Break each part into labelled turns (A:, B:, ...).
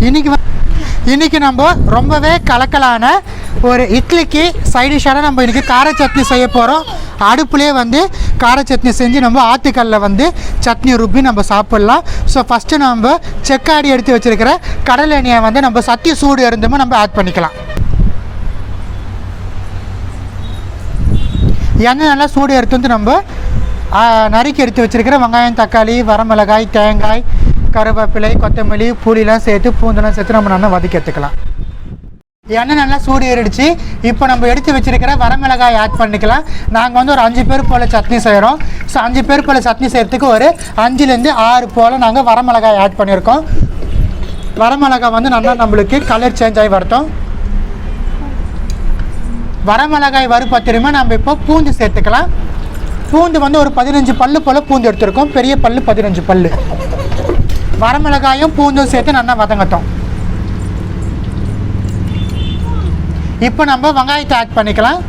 A: இன்றைக்கி நம்ம ரொம்பவே கலக்கலான ஒரு இட்லிக்கு சைட் டிஷ்ஷாக நம்ம இன்றைக்கி கார சட்னி செய்ய போகிறோம். அடுப்புலேயே வந்து கார சட்னி செஞ்சு நம்ம ஆட்டுக்கல்ல வந்து சட்னி ருப்பி நம்ம சாப்பிட்லாம். ஸோ ஃபஸ்ட்டு நம்ம செக்காடி எடுத்து வச்சுருக்கிற கடலை எண்ணெயை வந்து நம்ம சட்டி சூடு இருந்துமோ நம்ம ஆட் பண்ணிக்கலாம். எண்ணெய் நல்லா சூடு எடுத்து வந்து நம்ம நறுக்கி எடுத்து வச்சுருக்கிற வெங்காயம், தக்காளி, வரமிளகாய், தேங்காய், கருவேப்பிலை, கொத்தமல்லி, புளிலாம் சேர்த்து பூந்தெல்லாம் சேர்த்து நம்ம நல்லா வதக்கி எடுத்துக்கலாம். எண்ணெய் நல்லா சூடு ஏறிடுச்சு. இப்போ நம்ம எடுத்து வச்சுருக்கிற வரமிளகாய் ஆட் பண்ணிக்கலாம். நாங்கள் வந்து ஒரு 5 பேர் போல் சட்னி செய்கிறோம். ஸோ 5 பேர் போல் சட்னி செய்கிறதுக்கு ஒரு 5லேருந்து 6 போல் நாங்கள் வரமிளகாய் ஆட் பண்ணியிருக்கோம். வரமிளகாய் வந்து நல்லா நம்மளுக்கு கலர் சேஞ்ச் ஆகி வரட்டும். வரமிளகாய் வறுப்பத்திரமே நம்ம இப்போ பூண்டு சேர்த்துக்கலாம். பூண்டு வந்து ஒரு 15 பல்லு போல் பூண்டு எடுத்துருக்கோம். பெரிய பல்லு 15 பல்லு. வரமிளகாயும் பூண்டும் சேர்த்து நல்லா வதங்கட்டும். இப்போ நம்ம வெங்காயத்தை ஆட் பண்ணிக்கலாம்.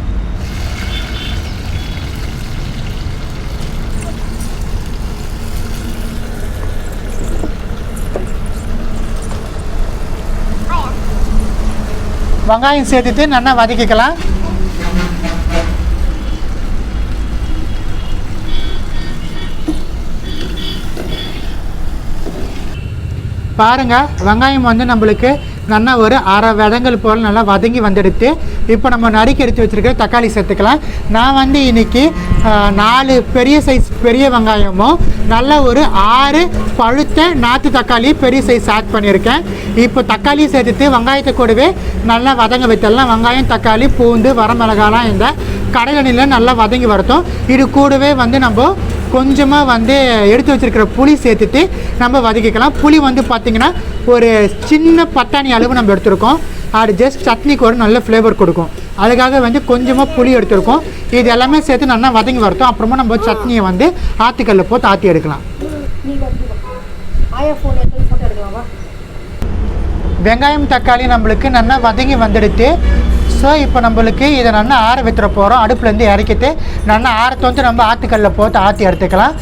A: வெங்காயம் சேர்த்துட்டு நல்லா வதக்கிக்கலாம். பாருங்கள், வெங்காயம் வந்து நம்மளுக்கு நல்லா ஒரு அரை வடங்கள் போல் நல்லா வதங்கி வந்துடுத்து. இப்போ நம்ம நறுக்கி எடுத்து வச்சுருக்கிற தக்காளி சேர்த்துக்கலாம். நான் வந்து இன்றைக்கி 4 பெரிய சைஸ் பெரிய வெங்காயமும் நல்லா ஒரு 6 பழுத்த நாட்டு தக்காளி பெரிய சைஸ் ஆட் பண்ணியிருக்கேன். இப்போ தக்காளி சேர்த்துட்டு வெங்காயத்தை கூடவே நல்லா வதங்க வைத்தலாம். வெங்காயம், தக்காளி, பூண்டு, வரமிளகாலாம் இந்த கடலெண்ணெயில் நல்லா வதங்கி வரட்டும். இது கூடவே வந்து நம்ம கொஞ்சமாக வந்து எடுத்து வச்சுருக்கிற புளி சேர்த்துட்டு நம்ம வதக்கிக்கலாம். புளி வந்து பார்த்திங்கன்னா ஒரு சின்ன பட்டாணி அளவு நம்ம எடுத்துருக்கோம். அது ஜஸ்ட் சட்னிக்கு ஒரு நல்ல ஃப்ளேவர் கொடுக்கும். அதுக்காக வந்து கொஞ்சமாக புளி எடுத்துருக்கோம். இது எல்லாமே சேர்த்து நல்லா வதங்கி வரட்டும். அப்புறமா நம்ம சட்னியை வந்து ஆட்டுக்கல்ல போட்டு ஆற்றி எடுக்கலாம். வெங்காயம், தக்காளி நம்மளுக்கு நல்லா வதங்கி வந்துடுத்து. ஸோ இப்போ நம்மளுக்கு இதை நல்லா ஆற வைத்துற போகிறோம். அடுப்புலேருந்து இறக்கிட்டு நல்லா ஆரத்தை வந்து நம்ம ஆட்டுக்கல்ல போட்டு ஆற்றி எடுத்துக்கலாம்.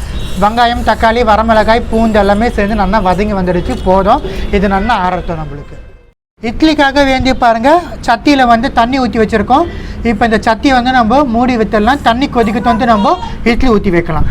A: வெங்காயம், தக்காளி, வரமிளகாய், பூண்டு எல்லாமே சேர்ந்து நல்லா வதங்கி வந்துடுச்சு. போதும், இது நல்லா ஆறட்டும். நம்மளுக்கு இட்லிக்காக வேண்டி பாருங்கள், சட்டியில் வந்து தண்ணி ஊற்றி வச்சுருக்கோம். இப்போ இந்த சட்டியை வந்து நம்ம மூடி விட்டுடலாம். தண்ணி கொதிக்கத்து வந்து நம்ம இட்லி ஊற்றி வைக்கலாம்.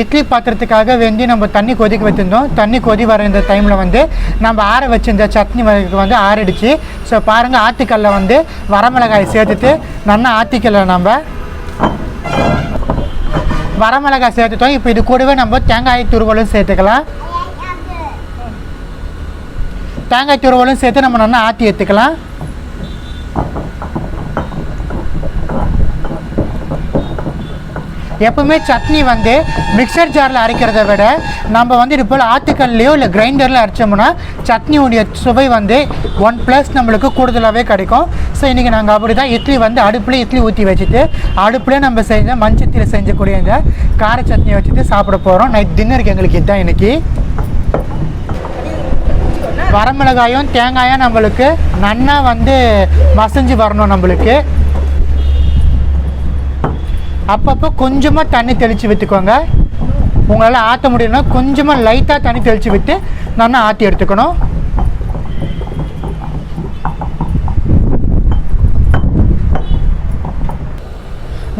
A: இட்லி பாத்திரத்துக்காக வேண்டி நம்ம தண்ணி கொதிக்க வச்சுருந்தோம். தண்ணி கொதி வர இந்த டைமில் வந்து நம்ம ஆற வச்சுருந்த சட்னி வந்து ஆறிடுச்சு. ஸோ பாருங்கள், ஆட்டுக்கல்ல வந்து வரமிளகாய் சேர்த்துட்டு நல்லா ஆட்டிக்கல்ல நம்ம வரமிளகாய் சேர்த்துட்டோம். இப்போ இது கூடவே நம்ம தேங்காய் துருவலும் சேர்த்துக்கலாம். தேங்காய் துருவலும் சேர்த்து நம்ம நல்லா ஆட்டி எடுத்துக்கலாம். எப்பவுமே சட்னி வந்து மிக்சர் ஜாரில் அரைக்கிறத விட நம்ம வந்து இது போல் ஆட்டுக்கல்லையோ இல்லை கிரைண்டரில் அரைச்சோம்னா சட்னியுடைய சுவை வந்து 1+ நம்மளுக்கு கூடுதலாகவே கிடைக்கும். ஸோ இன்றைக்கி நாங்கள் அப்படி தான் இட்லி வந்து அடுப்புலேயே இட்லி ஊற்றி வச்சுட்டு அடுப்புலேயே நம்ம செஞ்ச மண்சட்டியில் செஞ்சக்கூடிய இந்த கார சட்னியை வச்சுட்டு சாப்பிட போகிறோம். நைட் டின்னருக்கு எங்களுக்கு இதுதான் இன்றைக்கி. வரமிளகாயும் தேங்காயும் நம்மளுக்கு நல்லா வந்து மசிஞ்சு வரணும். நம்மளுக்கு அப்பப்போ கொஞ்சமாக தண்ணி தெளித்து விற்றுக்கோங்க. உங்களால் ஆற்ற முடியலன்னா கொஞ்சமாக லைட்டாக தண்ணி தெளித்து விட்டு நல்லா ஆற்றி எடுத்துக்கணும்.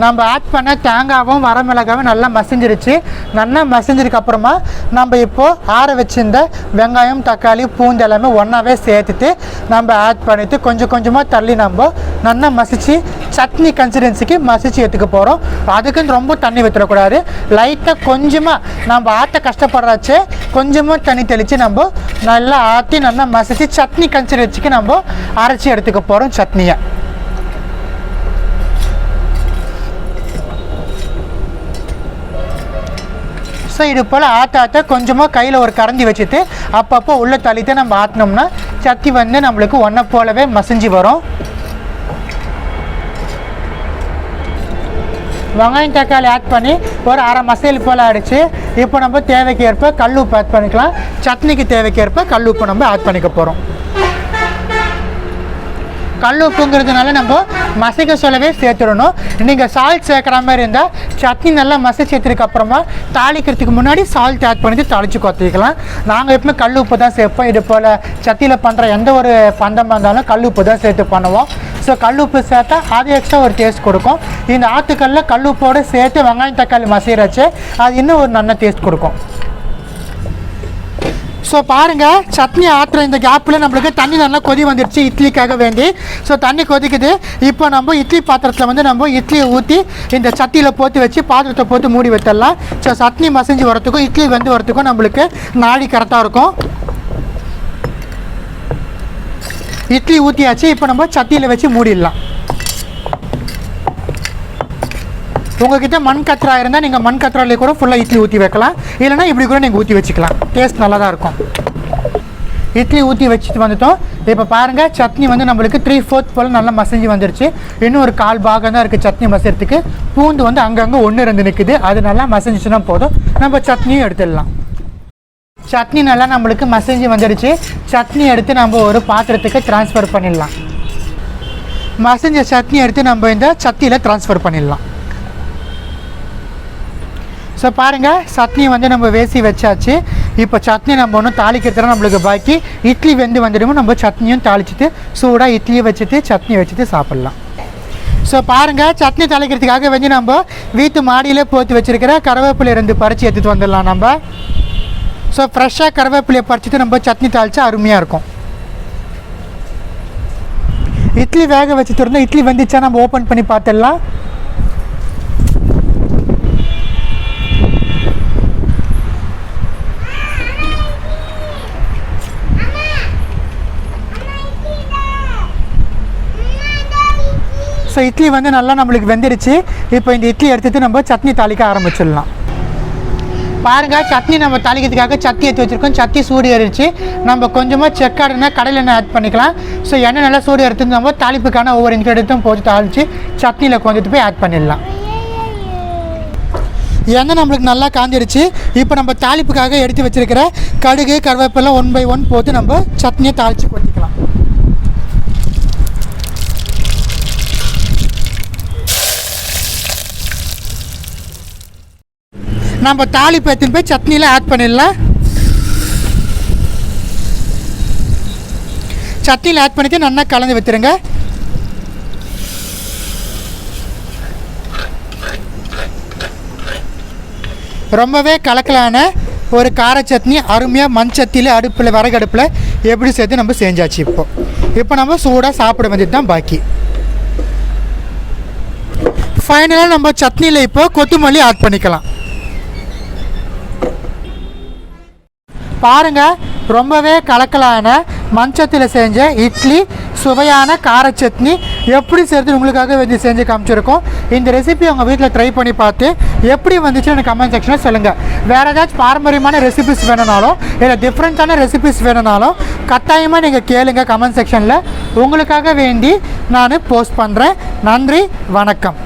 A: நம்ம ஆட் பண்ண தேங்காயும் வரமிளகாவும் நல்லா மசிஞ்சிருச்சு. நல்லா மசிஞ்சதுக்கப்புறமா நம்ம இப்போது ஆற வச்சுருந்த வெங்காயம், தக்காளி, பூண்டு எல்லாமே ஒன்றாவே சேர்த்துட்டு நம்ம ஆட் பண்ணிவிட்டு கொஞ்சம் கொஞ்சமாக தள்ளி நம்ம நல்லா மசித்து சட்னி கன்சிஸ்டன்சிக்கு மசித்து எடுத்துக்க போகிறோம். அதுக்குன்னு ரொம்ப தண்ணி விட்டுறக்கூடாது. லைட்டாக கொஞ்சமாக நம்ம ஆற்ற கஷ்டப்படுறாச்சு கொஞ்சமாக தண்ணி தெளித்து நம்ம நல்லா ஆற்றி நல்லா மசித்து சட்னி கன்சிஸ்டன்சிக்கு நம்ம அரைச்சி எடுத்துக்க போகிறோம் சட்னியை. ஸோ இது போல் ஆற்ற கொஞ்சமாக கையில் ஒரு கரண்டி வச்சுட்டு அப்பப்போ உள்ளே தள்ளிட்டு நம்ம ஆற்றினோம்னா சட்னி வந்து நம்மளுக்கு ஒன்றை போலவே மசிஞ்சு வரும். வெங்காயம், தக்காளி ஆட் பண்ணி ஒரு அரை மசால் போல் ஆகிடுச்சு. இப்போ நம்ம தேவைக்கு ஏற்ப கல் உப்பு ஆட் பண்ணிக்கலாம். சட்னிக்கு தேவைக்கு ஏற்ப கல் உப்பு நம்ம ஆட் பண்ணிக்க போகிறோம். கல் உப்புங்கிறதுனால நம்ம மசிக்க சொல்லவே சேர்த்துடணும். நீங்கள் சால்ட் சேர்க்குற மாதிரி இருந்தால் சட்னி நல்லா மசிச்சு எடுத்ததுக்கப்புறமா தாளிக்கிறதுக்கு முன்னாடி சால்ட் ஆட் பண்ணிட்டு தாளித்து கொத்திக்கலாம். நாங்கள் எப்பவுமே கல் உப்பு தான் சேர்ப்போம். இது போல் சட்டியில் பண்ணுற எந்த ஒரு பண்டமாக இருந்தாலும் கல் உப்பு தான் சேர்த்து பண்ணுவோம். ஸோ கல் உப்பு சேர்த்தா அது எக்ஸ்ட்ரா ஒரு டேஸ்ட் கொடுக்கும். இந்த ஆற்றுக்கல்லில் கல் உப்போடு சேர்த்து வெங்காயம் தக்காளி மசிறச்சு அது இன்னும் ஒரு நல்ல டேஸ்ட் கொடுக்கும். ஸோ பாருங்கள், சட்னி ஆற்றுற இந்த கேப்பில் நம்மளுக்கு தண்ணி நல்லா கொதி வந்துடுச்சு இட்லிக்காக வேண்டி. ஸோ தண்ணி கொதிக்குது. இப்போ நம்ம இட்லி பாத்திரத்தில் வந்து நம்ம இட்லியை ஊற்றி இந்த சட்டியில் போட்டு வச்சு பாத்திரத்தை போட்டு மூடி வச்சிடலாம். ஸோ சட்னி மசிஞ்சு வரத்துக்கும் இட்லி வெந்து வரத்துக்கும் நம்மளுக்கு நாடி கரெக்டாக இருக்கும். இட்லி ஊற்றியாச்சு. இப்போ நம்ம சட்டியில் வச்சு மூடிடலாம். உங்கள்கிட்ட மண் கத்திரா இருந்தால் நீங்கள் மண் கத்திராலே கூட ஃபுல்லாக இட்லி ஊற்றி வைக்கலாம். இல்லைனா இப்படி கூட நீங்கள் ஊற்றி வச்சுக்கலாம். டேஸ்ட் நல்லா தான் இருக்கும். இட்லி ஊற்றி வச்சுட்டு வந்துட்டோம். இப்போ பாருங்கள், சட்னி வந்து நம்மளுக்கு 3/4 போல் நல்லா மசிஞ்சு வந்துடுச்சு. இன்னும் ஒரு 1/4 பாகம் தான் இருக்குது சட்னி மசிறதுக்கு. பூண்டு வந்து அங்கங்கே 1-2 நிற்குது. அது நல்லா மசிஞ்சிச்சுன்னா போதும். நம்ம சட்னியும் எடுத்துடலாம். சட்னி நல்லா நம்மளுக்கு மசிஞ்சு வந்துடுச்சு. சட்னி எடுத்து நம்ம ஒரு பாத்திரத்துக்கு ட்ரான்ஸ்ஃபர் பண்ணிடலாம். மசிஞ்ச சட்னி எடுத்து நம்ம இந்த சட்டியில் ட்ரான்ஸ்ஃபர் பண்ணிடலாம். ஸோ பாருங்கள், சட்னி வந்து நம்ம வேசி வச்சாச்சு. இப்போ சட்னி நம்ம ஒன்றும் தாளிக்கிறதுலாம் நம்மளுக்கு பாக்கி. இட்லி வெந்து வந்துடுமோ நம்ம சட்னியும் தாளிச்சிட்டு சூடாக இட்லியை வச்சுட்டு சட்னி வச்சுட்டு சாப்பிட்லாம். ஸோ பாருங்கள், சட்னி தாளிக்கிறதுக்காக வந்து நம்ம வீட்டு மாடியில் போட்டு வச்சுருக்கிற கருவேப்பிலை 2 பறித்து எடுத்துகிட்டு வந்துடலாம். நம்ம ஸோ ஃப்ரெஷ்ஷாக கருவேப்பிலையை பறிச்சுட்டு நம்ம சட்னி தாளித்தா அருமையாக இருக்கும். இட்லி வேக வச்சுட்டு இருந்தோம். இட்லி வந்துச்சா நம்ம ஓப்பன் பண்ணி பார்த்துடலாம். ஸோ இட்லி வந்து நல்லா நம்மளுக்கு வெந்துடுச்சு. இப்போ இந்த இட்லி எடுத்துகிட்டு நம்ம சட்னி தாளிக்க ஆரம்பிச்சிடலாம். பாருங்கள், சட்னி நம்ம தாளிக்கிறதுக்காக சட்னி எடுத்து வச்சுருக்கோம். சட்னி சூடு ஏறிடுச்சு. நம்ம கொஞ்சமாக செக்காடுனா கடலை எண்ணெய் ஆட் பண்ணிக்கலாம். ஸோ எண்ணெய் நல்லா சூடு எடுத்து நம்ம தாளிப்புக்கான ஒவ்வொரு இன்க்ரீடியன்ட்டும் போட்டு தாளித்து சட்னியில் கொஞ்சிட்டு போய் ஆட் பண்ணிடலாம். எண்ணெய் நம்மளுக்கு நல்லா காஞ்சிடுச்சு. இப்போ நம்ம தாளிப்புக்காக எடுத்து வச்சுருக்கிற கடுகு கருவேப்பிலை 1 by 1 போட்டு நம்ம சட்னியை தாளித்து கொட்டிக்கலாம். நம்ம தாளிப்பு எடுத்துன்னு போய் சட்னியில் ஆட் பண்ணிடலாம். சட்னியில் ஆட் பண்ணிவிட்டு நல்லா கலந்து வச்சுருங்க. ரொம்பவே கலக்கலான ஒரு கார சட்னி அருமையாக மண் சட்டியில் அடுப்பில் விறகடுப்பில் எப்படி சேர்த்து நம்ம செஞ்சாச்சு. இப்போ நம்ம சூடாக சாப்பிட வேண்டியது தான் பாக்கி. ஃபைனலாக நம்ம சட்னியில் இப்போ கொத்தமல்லி ஆட் பண்ணிக்கலாம். பாருங்கள், ரொம்பவே கலக்கலான மஞ்சத்தில் செஞ்ச இட்லி சுவையான கார சட்னி எப்படி சேர்த்து உங்களுக்காக வந்து செஞ்சு காமிச்சிருக்கோம். இந்த ரெசிபி உங்கள் வீட்டில் ட்ரை பண்ணி பார்த்து எப்படி வந்துச்சுன்னு எனக்கு கமெண்ட் செக்ஷனில் சொல்லுங்கள். வேறு ஏதாச்சும் பாரம்பரியமான ரெசிபிஸ் வேணுனாலும் இல்லை டிஃப்ரெண்ட்டான ரெசிபிஸ் வேணுனாலும் கட்டாயமாக நீங்கள் கேளுங்க கமெண்ட் செக்ஷனில். உங்களுக்காக வேண்டி நான் போஸ்ட் பண்ணுறேன். நன்றி, வணக்கம்.